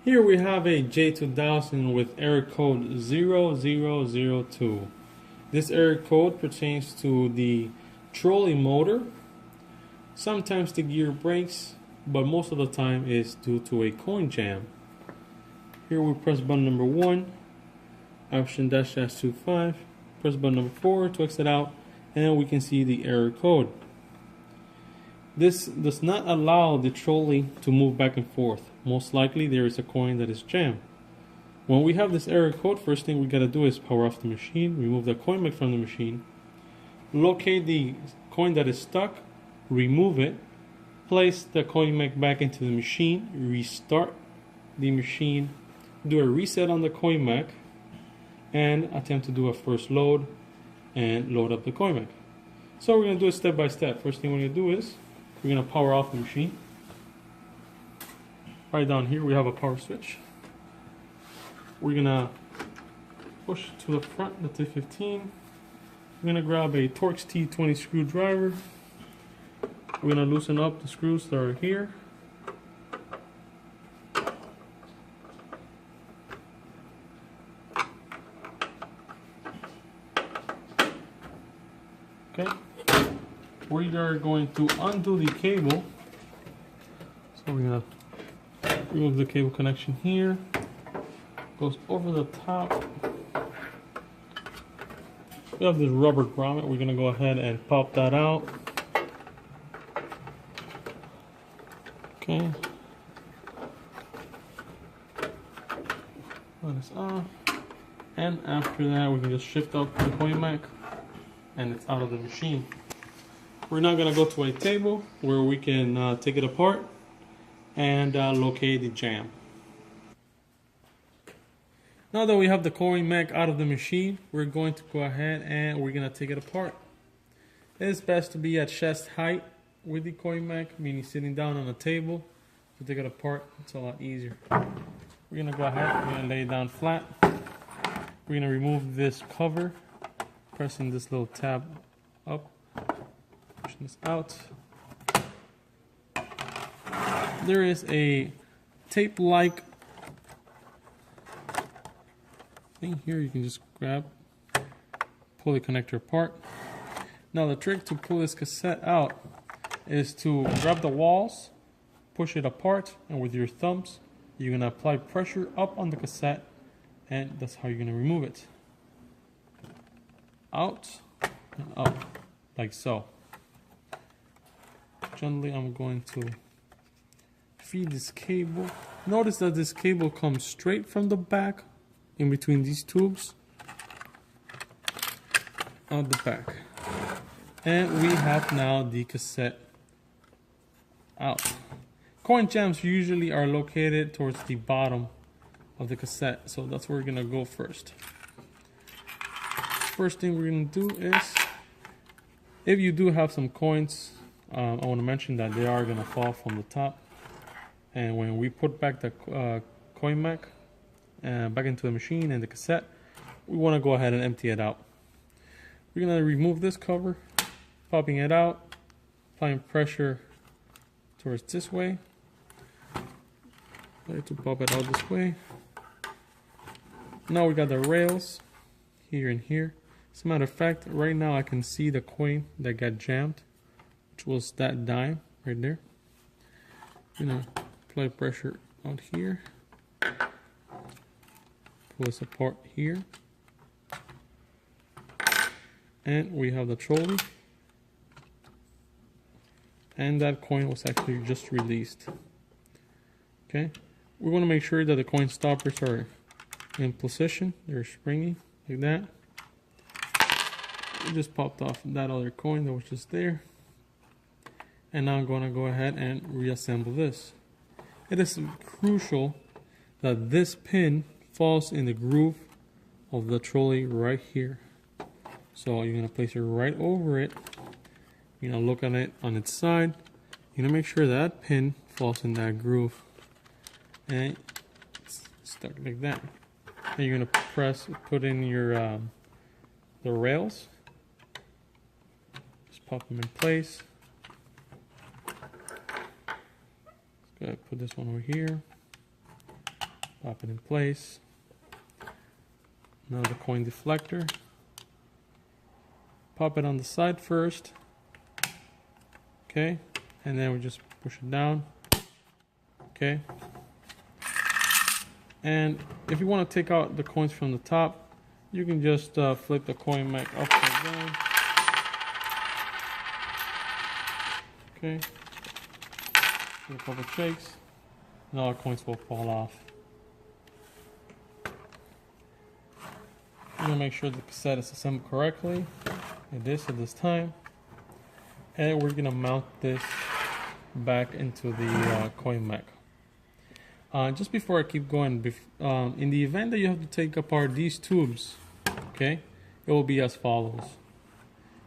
Here we have a J2000 with error code 0002. This error code pertains to the trolley motor. Sometimes the gear breaks, but most of the time is due to a coin jam. Here we press button number 1, option --25, press button number 4 to exit out, and we can see the error code. This does not allow the trolley to move back and forth. Most likely there is a coin that is jammed. When we have this error code, first thing we gotta do is power off the machine, remove the coin mech from the machine, locate the coin that is stuck, remove it, place the coin mech back into the machine, restart the machine, do a reset on the coin mech, and attempt to do a first load and load up the coin mech. So we're gonna do it step by step. First thing we're gonna do is we're going to power off the machine. Right down here we have a power switch. We're going to push to the front the T15. We're going to grab a Torx T20 screwdriver. We're going to loosen up the screws that are here. Okay. We are going to undo the cable. So we're going to remove the cable connection here. Goes over the top. We have this rubber grommet. We're going to go ahead and pop that out. Okay. Let us off. And after that, we can just shift up the coin mech, and it's out of the machine. We're now going to go to a table where we can take it apart and locate the jam. Now that we have the coin mech out of the machine, we're going to go ahead and we're going to take it apart. It is best to be at chest height with the coin mech, meaning sitting down on a table. To take it apart, it's a lot easier. We're going to go ahead, we're going to lay it down flat. We're going to remove this cover, pressing this little tab up. Pushing this out. There is a tape-like thing here you can just grab, pull the connector apart. Now the trick to pull this cassette out is to grab the walls, push it apart, and with your thumbs you're going to apply pressure up on the cassette, and that's how you're going to remove it. Out and up, like so. Gently, I'm going to feed this cable. Notice that this cable comes straight from the back, in between these tubes, out the back. And we have now the cassette out. Coin jams usually are located towards the bottom of the cassette, so that's where we're going to go first. First thing we're going to do is, if you do have some coins, I want to mention that they are going to fall from the top, and when we put back the coin mech back into the machine and the cassette, we want to go ahead and empty it out. We're going to remove this cover, popping it out, applying pressure towards this way. Try to pop it out this way. Now we got the rails here and here. As a matter of fact, right now I can see the coin that got jammed, which was that dime right there. You know, apply pressure out here, pull this apart here, and we have the trolley, and that coin was actually just released. Okay, we want to make sure that the coin stoppers are in position, they're springy like that. We just popped off that other coin that was just there. And now I'm going to go ahead and reassemble this. It is crucial that this pin falls in the groove of the trolley right here. So you're going to place it right over it. You're going to look at it on its side. You're going to make sure that pin falls in that groove. And it's stuck like that. And you're going to put in your the rails. Just pop them in place. Let's go ahead and put this one over here. Pop it in place. Now the coin deflector. Pop it on the side first. Okay, and then we just push it down. Okay. And if you want to take out the coins from the top, you can just flip the coin back upside down. Okay. Give a couple shakes, and all the coins will fall off. You're gonna make sure the cassette is assembled correctly. It is at this time. And we're gonna mount this back into the coin mech. Just before I keep going, in the event that you have to take apart these tubes, okay, it will be as follows.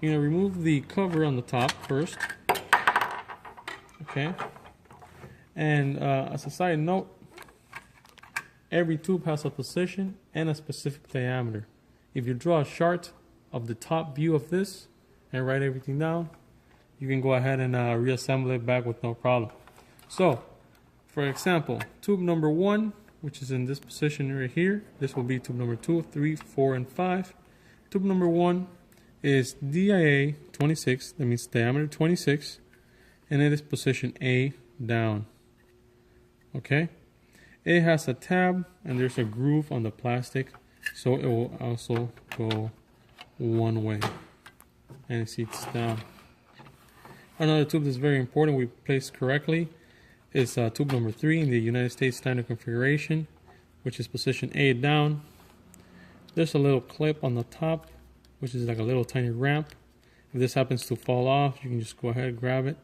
You're gonna remove the cover on the top first, okay, and as a side note, every tube has a position and a specific diameter. If you draw a chart of the top view of this and write everything down, you can go ahead and reassemble it back with no problem. So, for example, tube number 1, which is in this position right here, this will be tube number 2, 3, 4, and 5. Tube number 1 is DIA 26, that means diameter 26, and it is position A down. Okay? It has a tab, and there's a groove on the plastic, so it will also go one way, and it seats down. Another tube that's very important we placed correctly is tube number 3 in the United States standard configuration, which is position A down. There's a little clip on the top, which is like a little tiny ramp. If this happens to fall off, you can just go ahead, grab it,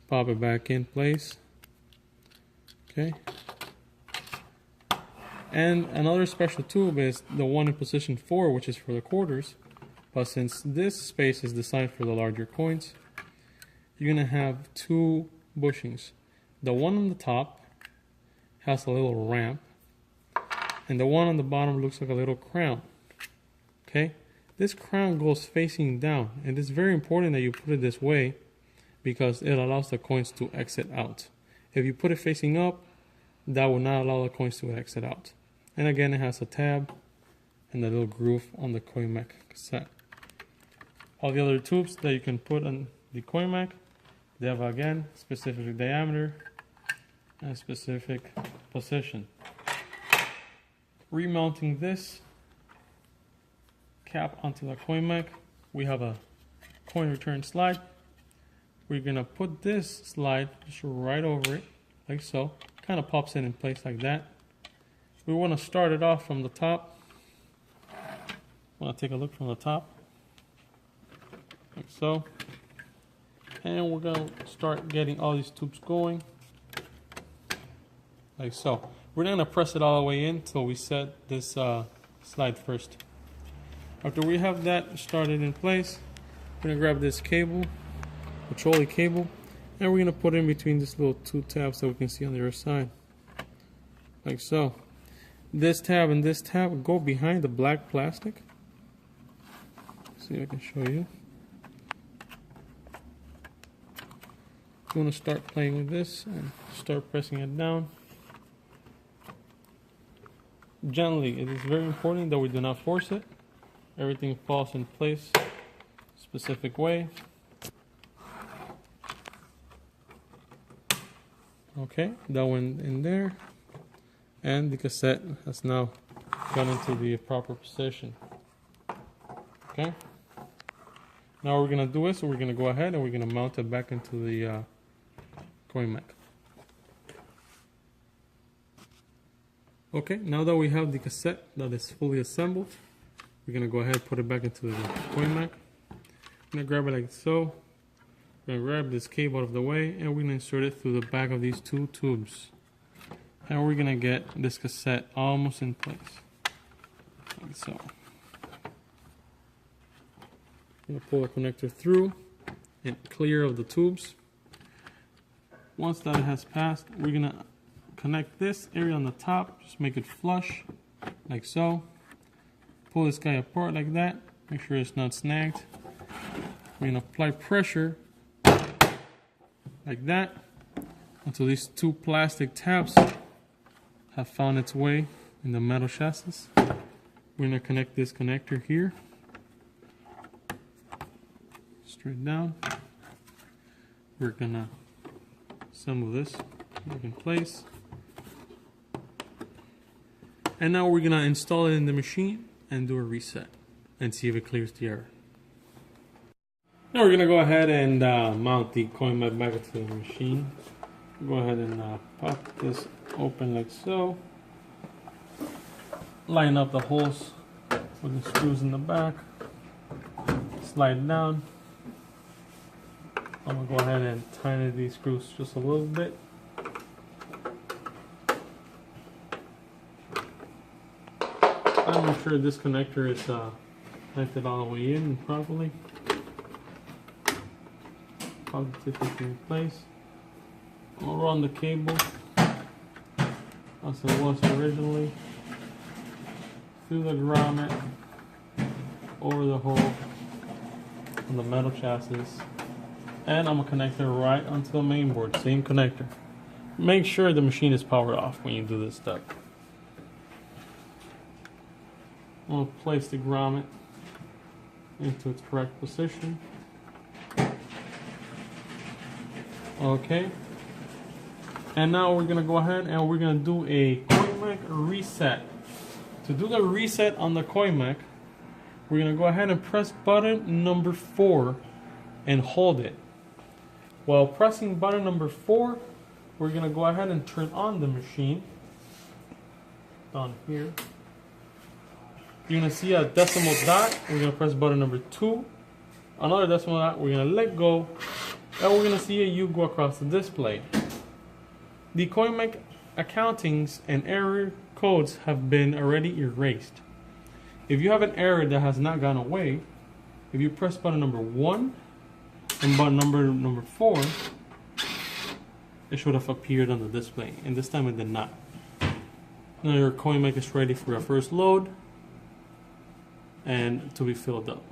pop it back in place. Okay. And another special tube is the one in position 4, which is for the quarters. But since this space is designed for the larger coins, you're going to have 2 bushings. The one on the top has a little ramp, and the one on the bottom looks like a little crown. Okay? This crown goes facing down, and it's very important that you put it this way because it allows the coins to exit out. If you put it facing up, that will not allow the coins to exit out. And again, it has a tab and a little groove on the coin mech cassette. All the other tubes that you can put on the coin mech, they have again specific diameter and specific position. Remounting this cap onto the coin mech, we have a coin return slide. We're gonna put this slide just right over it, like so. Kind of pops it in place like that. We want to start it off from the top. Want to take a look from the top, like so. And we're going to start getting all these tubes going, like so. We're not going to press it all the way in until we set this slide first. After we have that started in place, we're going to grab this cable, the trolley cable, and we're going to put it in between these little 2 tabs that we can see on the other side, like so. This tab and this tab go behind the black plastic. See if I can show you. You want to start playing with this and start pressing it down gently. It is very important that we do not force it. Everything falls in place specific way. Okay, that went in there, and the cassette has now gone into the proper position. Okay, now what we're gonna do is we're gonna go ahead and we're gonna mount it back into the coin mech. Okay, now that we have the cassette that is fully assembled, we're gonna go ahead and put it back into the coin mech. I'm gonna grab it like so. We're going to grab this cable out of the way, and we're going to insert it through the back of these 2 tubes. And we're going to get this cassette almost in place, like so. I'm going to pull the connector through and clear of the tubes. Once that has passed, we're going to connect this area on the top, just make it flush, like so. Pull this guy apart like that, make sure it's not snagged. We're going to apply pressure like that until these 2 plastic tabs have found its way in the metal chassis. We're going to connect this connector here. Straight down. We're going to assemble this back in place. And now we're going to install it in the machine and do a reset and see if it clears the error. Now we're going to go ahead and mount the CoinMech back into the machine. Go ahead and pop this open like so. Line up the holes with the screws in the back. Slide down. I'm going to go ahead and tighten these screws just a little bit. I'm not sure this connector is connected all the way in properly. Positively in place. I'll run the cable as it was originally through the grommet over the hole on the metal chassis, and I'm gonna connect it right onto the main board. Same connector. Make sure the machine is powered off when you do this step. I'm gonna place the grommet into its correct position. Okay. And now we're gonna go ahead and we're gonna do a CoinMech reset. To do the reset on the CoinMech, we're gonna go ahead and press button number 4 and hold it. While pressing button number 4, we're gonna go ahead and turn on the machine. Down here. You're gonna see a decimal dot. We're gonna press button number 2. Another decimal dot. We're gonna let go, and we're gonna see a U go across the display. The CoinMech accountings and error codes have been already erased. If you have an error that has not gone away, if you press button number 1 and button number 4, it should have appeared on the display, and this time it did not. Now your CoinMech is ready for a first load and to be filled up.